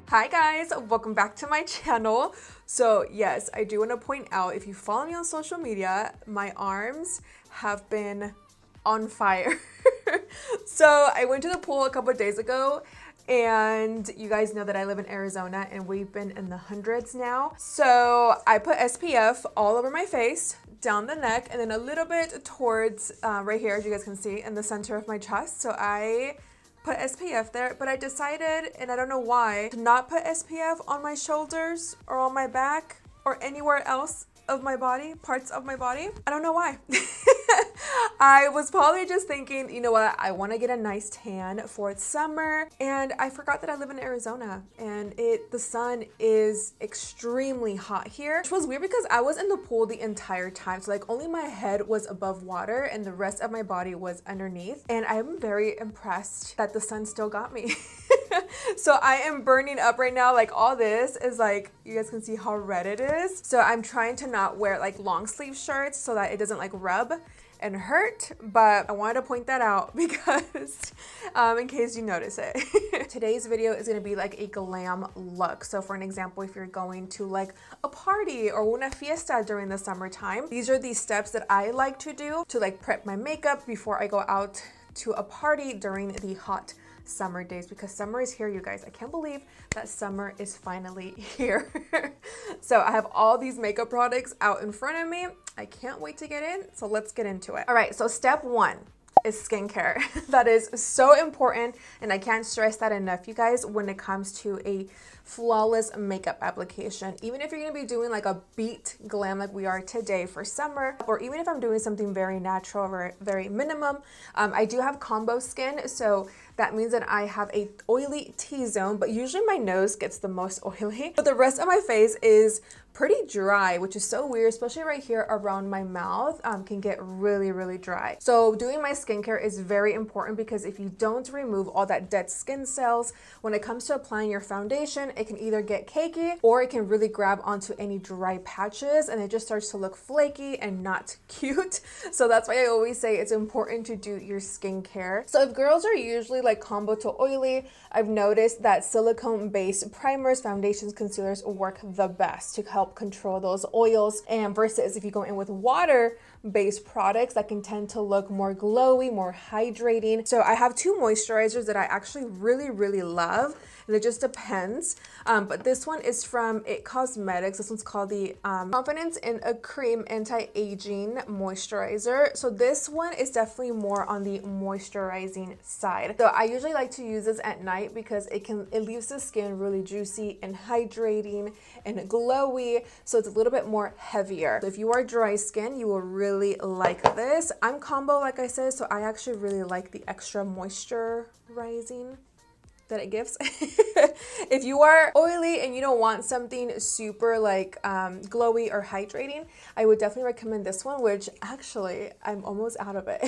Hi guys, welcome back to my channel. So yes, I do want to point out, if you follow me on social media, my arms have been on fire. So I went to the pool a couple of days ago, and you guys know that I live in Arizona and we've been in the hundreds now. So I put SPF all over my face, down the neck, and then a little bit towards right here, as you guys can see, in the center of my chest. So I put SPF there, but I decided, and I don't know why, to not put SPF on my shoulders or on my back or anywhere else of my body, parts of my body. I don't know why. I was probably just thinking, you know what, I want to get a nice tan for summer, and I forgot that I live in Arizona and the sun is extremely hot here, which was weird because I was in the pool the entire time. So like only my head was above water and the rest of my body was underneath, and I'm very impressed that the sun still got me. So I am burning up right now. Like all this is like, you guys can see how red it is. So I'm trying to not wear like long sleeve shirts so that it doesn't like rub and hurt, but I wanted to point that out because in case you notice it. Today's video is going to be like a glam look. So for an example, if you're going to like a party or una fiesta during the summertime, these are the steps that I like to do to like prep my makeup before I go out to a party during the hot summer days, because summer is here, you guys. I can't believe that summer is finally here. So I have all these makeup products out in front of me. I can't wait to get in, so let's get into it. All right, so step one is skincare. That is so important, and I can't stress that enough, you guys, when it comes to a flawless makeup application. Even if you're gonna be doing like a beat glam like we are today for summer, or even if I'm doing something very natural or very minimum, I do have combo skin, so that means that I have a oily T-zone, but usually my nose gets the most oily, but the rest of my face is pretty dry, which is so weird, especially right here around my mouth, can get really, really dry. So doing my skincare is very important, because if you don't remove all that dead skin cells, when it comes to applying your foundation, it can either get cakey or it can really grab onto any dry patches and it just starts to look flaky and not cute. So that's why I always say it's important to do your skincare. So if girls are usually like combo to oily, I've noticed that silicone-based primers, foundations, concealers work the best to help control those oils, and versus if you go in with water-based products that can tend to look more glowy, more hydrating. So I have two moisturizers that I actually really love, and it just depends. But this one is from It Cosmetics. This one's called the Confidence in a Cream Anti-Aging Moisturizer. So this one is definitely more on the moisturizing side. So I usually like to use this at night because it leaves the skin really juicy and hydrating and glowy. So it's a little bit more heavier. So if you are dry skin, you will really like this. I'm combo, like I said, so I actually really like the extra moisturizing that it gives. If you are oily and you don't want something super like glowy or hydrating, I would definitely recommend this one, which actually I'm almost out of it.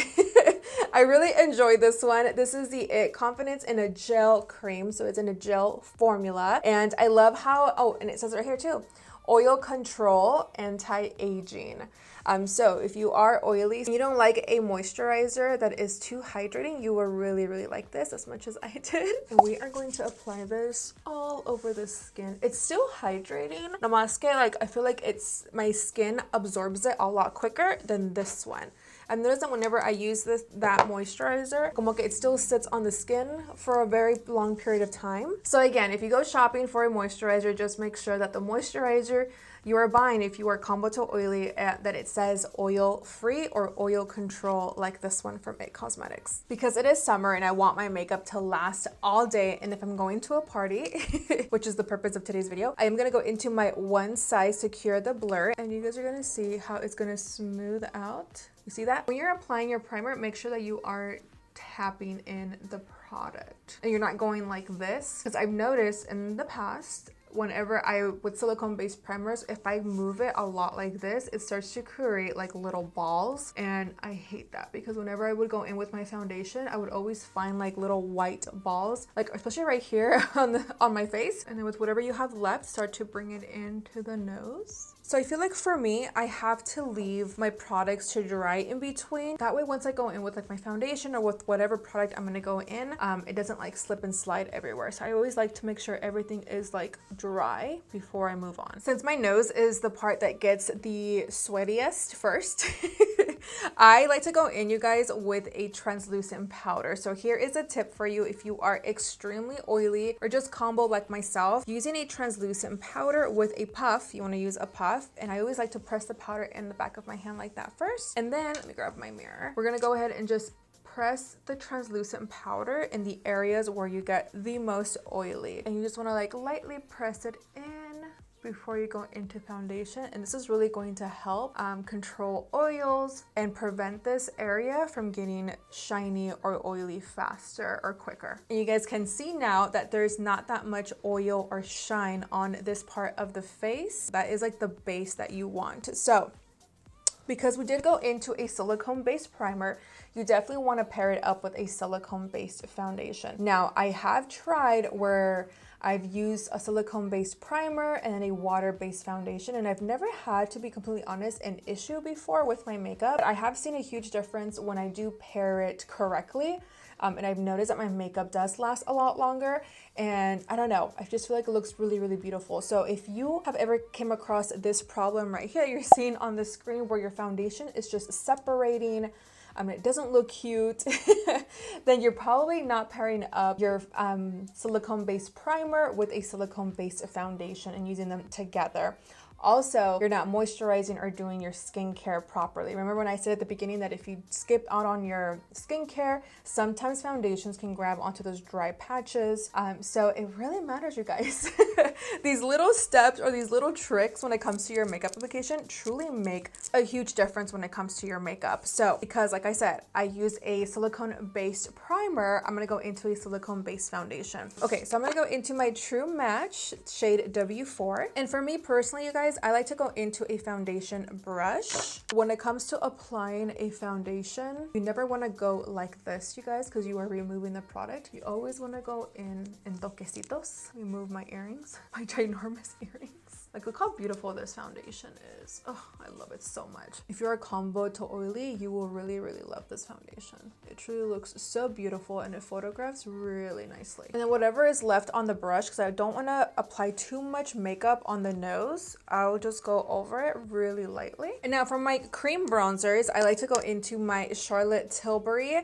I really enjoy this one. This is the It Confidence in a Gel Cream, so it's in a gel formula, and I love how, oh, and it says right here too, oil control, anti-aging. So if you are oily, you don't like a moisturizer that is too hydrating, you will really like this as much as I did. And we are going to apply this all over the skin. It's still hydrating. Namaste, like I feel like my skin absorbs it a lot quicker than this one. I've noticed that whenever I use that moisturizer, como que it still sits on the skin for a very long period of time. So again, if you go shopping for a moisturizer, just make sure that the moisturizer you are buying, if you are combo to oily, that it says oil free or oil control, like this one from It Cosmetics. Because it is summer and I want my makeup to last all day, and if I'm going to a party, which is the purpose of today's video, I am gonna go into my One Size Secure the Blur, and you guys are gonna see how it's gonna smooth out. You see that? When you're applying your primer, make sure that you are tapping in the product and you're not going like this, because I've noticed in the past, whenever with silicone-based primers, if I move it a lot like this, it starts to create like little balls, and I hate that, because whenever I would go in with my foundation, I would always find like little white balls, like especially right here on my face. And then with whatever you have left, start to bring it into the nose. So I feel like for me, I have to leave my products to dry in between. That way, once I go in with like my foundation or with whatever product I'm gonna go in, it doesn't like slip and slide everywhere. So I always like to make sure everything is like dry before I move on. Since my nose is the part that gets the sweatiest first, I like to go in, you guys, with a translucent powder. So here is a tip for you if you are extremely oily or just combo like myself. Using a translucent powder with a puff, you want to use a puff, and I always like to press the powder in the back of my hand like that first. And then let me grab my mirror. We're gonna go ahead and just press the translucent powder in the areas where you get the most oily, and you just want to like lightly press it in before you go into foundation. And this is really going to help control oils and prevent this area from getting shiny or oily faster or quicker. And you guys can see now that there's not that much oil or shine on this part of the face. That is like the base that you want. So because we did go into a silicone-based primer, you definitely want to pair it up with a silicone-based foundation. Now, I have tried where I've used a silicone-based primer and then a water-based foundation, and I've never had, to be completely honest, an issue before with my makeup. But I have seen a huge difference when I do pair it correctly. And I've noticed that my makeup does last a lot longer, and I don't know, I just feel like it looks really, really beautiful. So if you have ever came across this problem right here, you're seeing on the screen where your foundation is just separating, it doesn't look cute, then you're probably not pairing up your silicone-based primer with a silicone-based foundation and using them together. Also, you're not moisturizing or doing your skincare properly. Remember when I said at the beginning that if you skip out on your skincare, sometimes foundations can grab onto those dry patches. So it really matters, you guys. These little steps or these little tricks when it comes to your makeup application truly make a huge difference when it comes to your makeup. So because like I said, I use a silicone-based primer, I'm gonna go into a silicone-based foundation. Okay, so I'm gonna go into my True Match shade W4. And for me personally, you guys, I like to go into a foundation brush. When it comes to applying a foundation, you never want to go like this, you guys, because you are removing the product. You always want to go in toquecitos. Remove my earrings, my ginormous earrings. Like, look how beautiful this foundation is. Oh, I love it so much. If you're a combo to oily, you will really, really love this foundation. It truly looks so beautiful and it photographs really nicely. And then whatever is left on the brush, because I don't want to apply too much makeup on the nose, I'll just go over it really lightly. And now for my cream bronzers, I like to go into my Charlotte Tilbury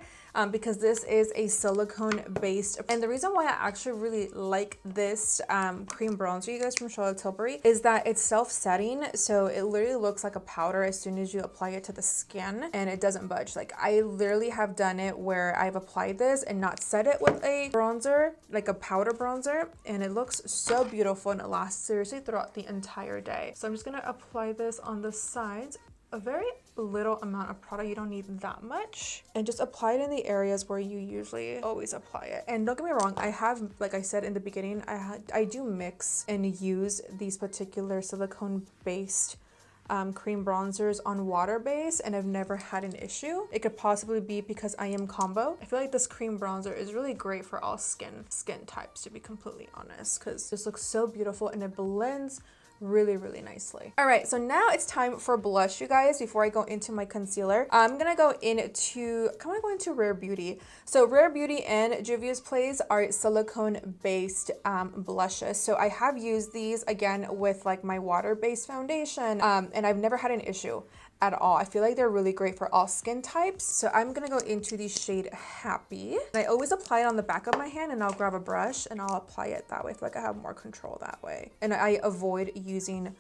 because this is a silicone based. And the reason why I actually really like this cream bronzer, you guys, from Charlotte Tilbury, is that it's self-setting. So it literally looks like a powder as soon as you apply it to the skin, and it doesn't budge. Like, I literally have done it where I've applied this and not set it with a bronzer, like a powder bronzer, and it looks so beautiful and it lasts seriously throughout the entire day. So I'm just gonna apply this on the sides. A very little amount of product, you don't need that much, and just apply it in the areas where you usually always apply it. And don't get me wrong, I have, like I said in the beginning, I do mix and use these particular silicone based cream bronzers on water base, and I've never had an issue. It could possibly be because I am combo. I feel like this cream bronzer is really great for all skin types, to be completely honest, because this looks so beautiful and it blends really, really nicely. All right, so now it's time for blush, you guys. Before I go into my concealer, I'm gonna go into Rare Beauty. So Rare Beauty and Juvia's Place are silicone based blushes. So I have used these again with like my water based foundation, and I've never had an issue at all. I feel like they're really great for all skin types. So I'm gonna go into the shade Happy. And I always apply it on the back of my hand, and I'll grab a brush and I'll apply it that way. I feel like I have more control that way. And I avoid using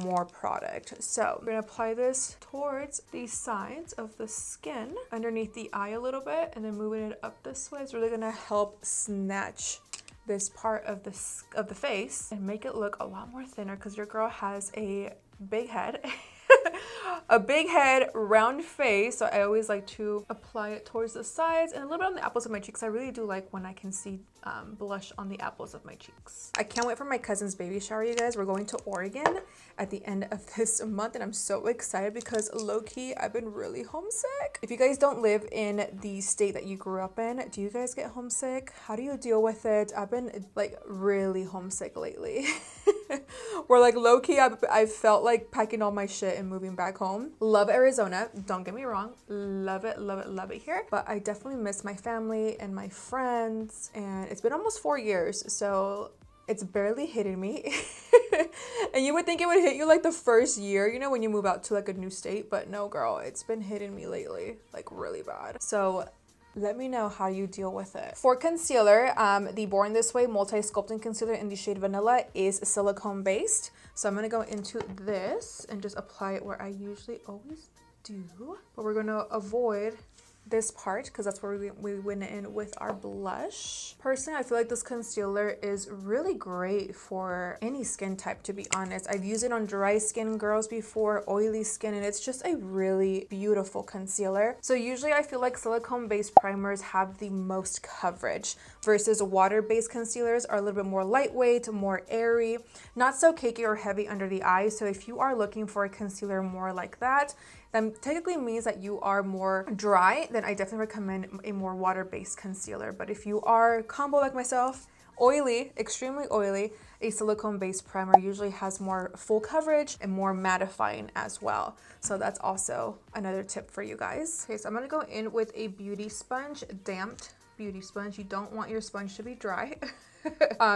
more product. So we're gonna apply this towards the sides of the skin, underneath the eye a little bit, and then moving it up this way is really gonna help snatch this part of the face and make it look a lot more thinner, because your girl has a big head. A big head, round face, so I always like to apply it towards the sides and a little bit on the apples of my cheeks. I really do like when I can see blush on the apples of my cheeks. I can't wait for my cousin's baby shower, you guys. We're going to Oregon at the end of this month, and I'm so excited because low-key I've been really homesick. If you guys don't live in the state that you grew up in, do you guys get homesick? How do you deal with it? I've been like really homesick lately. Where like low-key, I felt like packing all my shit and moving back home. Love Arizona, don't get me wrong. Love it, love it, love it here. But I definitely miss my family and my friends. And it's been almost 4 years, so it's barely hitting me. And you would think it would hit you like the first year, you know, when you move out to like a new state. But no, girl, it's been hitting me lately, like really bad. So let me know how you deal with it. For concealer, the Born This Way Multi-Sculpting Concealer in the shade Vanilla is silicone based. So I'm gonna go into this and just apply it where I usually always do. But we're gonna avoid this part because that's where we went in with our blush. Personally, I feel like this concealer is really great for any skin type, to be honest. I've used it on dry skin girls before, oily skin, and it's just a really beautiful concealer. So usually I feel like silicone-based primers have the most coverage versus water-based concealers are a little bit more lightweight, more airy, not so cakey or heavy under the eye. So if you are looking for a concealer more like that technically means that you are more dry, then I definitely recommend a more water-based concealer. But if you are combo like myself, oily, extremely oily, a silicone-based primer usually has more full coverage and more mattifying as well. So that's also another tip for you guys. Okay, so I'm gonna go in with a beauty sponge, damped beauty sponge. You don't want your sponge to be dry.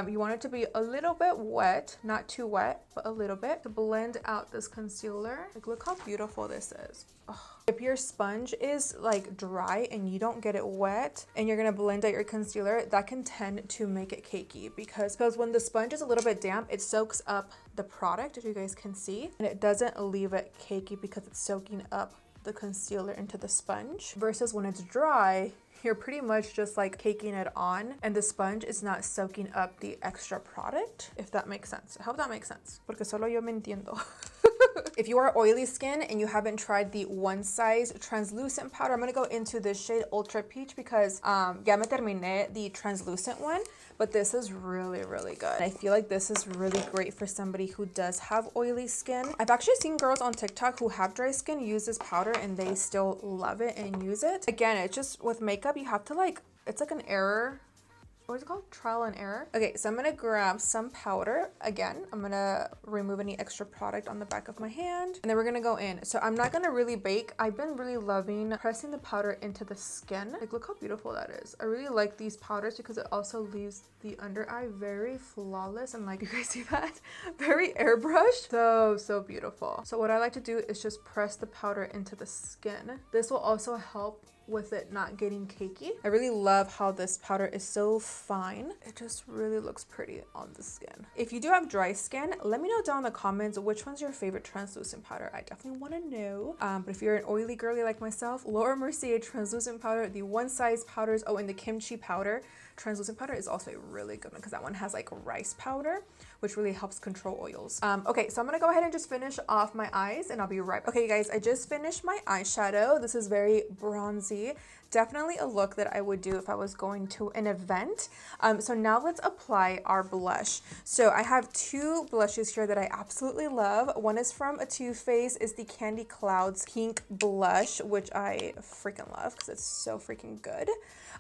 You want it to be a little bit wet, not too wet, but a little bit to blend out this concealer. Like, look how beautiful this is. Oh. If your sponge is like dry and you don't get it wet and you're gonna blend out your concealer, that can tend to make it cakey because when the sponge is a little bit damp, it soaks up the product, as you guys can see, and it doesn't leave it cakey because it's soaking up the concealer into the sponge. Versus when it's dry, you're pretty much just like caking it on and the sponge is not soaking up the extra product, if that makes sense. I hope that makes sense. Porque solo yo me entiendo. If you are oily skin and you haven't tried the One Size translucent powder, I'm gonna go into this shade Ultra Peach because ya me terminé the translucent one, but this is really, really good. I feel like this is really great for somebody who does have oily skin. I've actually seen girls on TikTok who have dry skin use this powder and they still love it and use it. Again, it's just with makeup, you have to like, it's like an error. What is it called? Trial and error. Okay, so I'm gonna grab some powder. Again, I'm gonna remove any extra product on the back of my hand. And then we're gonna go in. So I'm not gonna really bake. I've been really loving pressing the powder into the skin. Like, look how beautiful that is. I really like these powders because it also leaves the under eye very flawless. And like, you guys see that? Very airbrushed. So beautiful. So what I like to do is just press the powder into the skin. This will also help with it not getting cakey. I really love how this powder is so fine. It just really looks pretty on the skin. If you do have dry skin, let me know down in the comments which one's your favorite translucent powder. I definitely want to know. But if you're an oily girly like myself, Laura Mercier translucent powder, the One Size powders, and the kimchi powder translucent powder is also a really good one because that one has like rice powder, which really helps control oils. Okay, so I'm gonna go ahead and just finish off my eyes and I'll be right back. Okay guys, I just finished my eyeshadow. This is very bronzy. Definitely a look that I would do if I was going to an event. So now let's apply our blush. So I have two blushes here that I absolutely love. One is from a Too Faced, is the Candy Clouds Pink Blush, which I freaking love because it's so freaking good.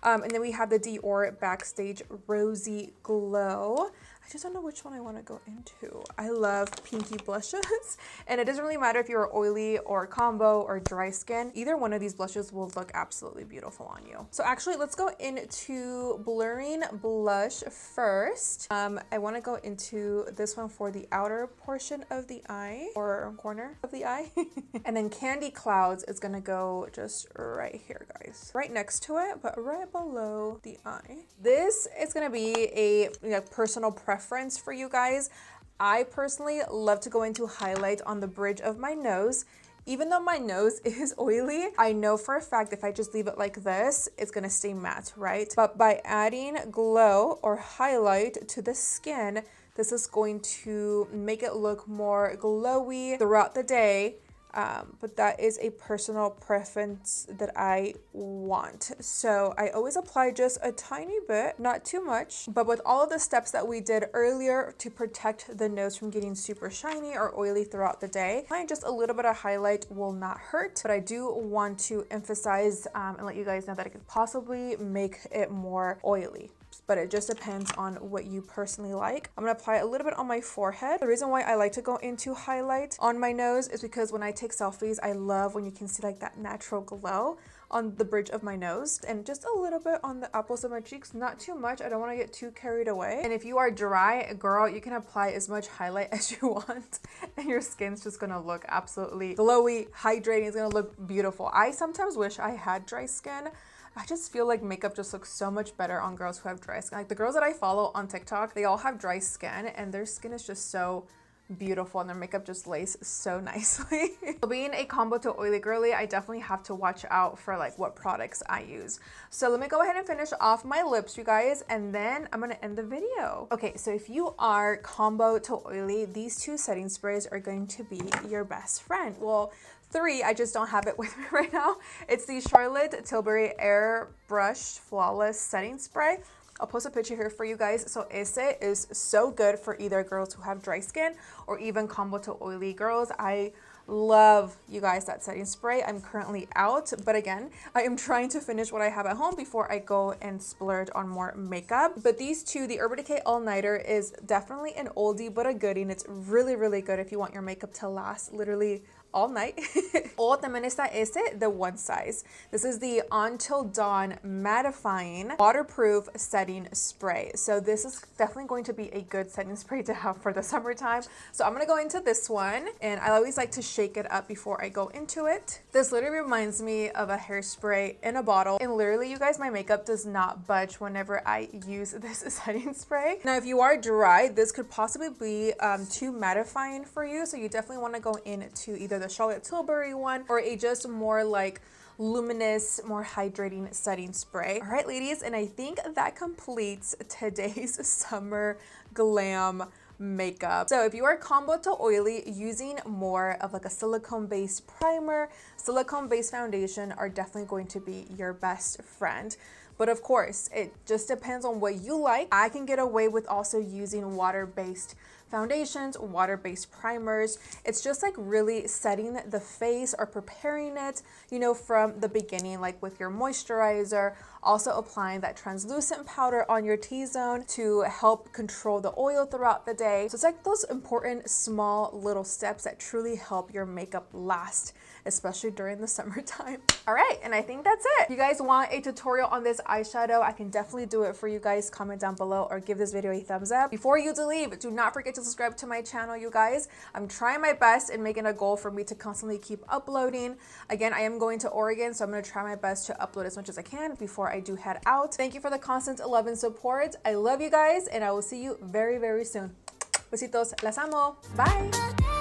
And then we have the Dior Backstage Rosy Glow. I just don't know which one I want to go into. I love pinky blushes, and it doesn't really matter if you're oily or combo or dry skin. Either one of these blushes will look absolutely beautiful on you. So actually, let's go into blurring blush first. I want to go into this one for the outer portion of the eye or corner of the eye. And then Candy Clouds is going to go just right here, guys. Right next to it, but right below the eye. This is going to be a personal preference for you guys. I personally love to go into highlight on the bridge of my nose. Even though my nose is oily, I know for a fact if I just leave it like this, it's gonna stay matte, right? But by adding glow or highlight to the skin, this is going to make it look more glowy throughout the day. But that is a personal preference that I want. So I always apply just a tiny bit, not too much, but with all of the steps that we did earlier to protect the nose from getting super shiny or oily throughout the day, just a little bit of highlight will not hurt, but I do want to emphasize and let you guys know that it could possibly make it more oily. but it just depends on what you personally like. I'm gonna apply a little bit on my forehead. The reason why I like to go into highlight on my nose is because when I take selfies, I love when you can see like that natural glow on the bridge of my nose, and just a little bit on the apples of my cheeks, not too much. I don't want to get too carried away. And if you are dry, girl, you can apply as much highlight as you want and your skin's just gonna look absolutely glowy, hydrating. It's gonna look beautiful. I sometimes wish I had dry skin. I just feel like makeup just looks so much better on girls who have dry skin. Like the girls that I follow on TikTok, they all have dry skin and their skin is just so beautiful and their makeup just lays so nicely. So being a combo to oily girly, I definitely have to watch out for like what products I use. So let me go ahead and finish off my lips, you guys, and then I'm gonna end the video. Okay, so if you are combo to oily, these two setting sprays are going to be your best friend. Well, three, I just don't have it with me right now. It's the Charlotte Tilbury Airbrush Flawless Setting Spray. I'll post a picture here for you guys. So ese is so good for either girls who have dry skin or even combo to oily girls. I love, you guys, that setting spray. I'm currently out, but again, I am trying to finish what I have at home before I go and splurge on more makeup. But these two, the Urban Decay All Nighter is definitely an oldie but a goodie, and it's really, really good if you want your makeup to last literally all night. O también está este, the one size. This is the Until Dawn Mattifying Waterproof Setting Spray. So this is definitely going to be a good setting spray to have for the summertime. So I'm gonna go into this one, and I always like to shake it up before I go into it. This literally reminds me of a hairspray in a bottle, and literally, you guys, my makeup does not budge whenever I use this setting spray. Now, if you are dry, this could possibly be too mattifying for you, so you definitely want to go into either the Charlotte Tilbury one or a just more like luminous, more hydrating setting spray. All right, ladies, and I think that completes today's summer glam makeup. So if you are combo to oily, using more of like a silicone based primer, silicone based foundation are definitely going to be your best friend. But of course, it just depends on what you like. I can get away with also using water-based foundations, water-based primers. It's just like really setting the face or preparing it, you know, from the beginning, like with your moisturizer, also applying that translucent powder on your T-zone to help control the oil throughout the day. So it's like those important small little steps that truly help your makeup last, especially during the summertime. All right, and I think that's it. If you guys want a tutorial on this eyeshadow, I can definitely do it for you guys. Comment down below or give this video a thumbs up. Before you leave, do not forget to subscribe to my channel, you guys. I'm trying my best and making a goal for me to constantly keep uploading. Again, I am going to Oregon, so I'm gonna try my best to upload as much as I can before I do head out. Thank you for the constant love and support. I love you guys, and I will see you very, very soon. Besitos, las amo. Bye.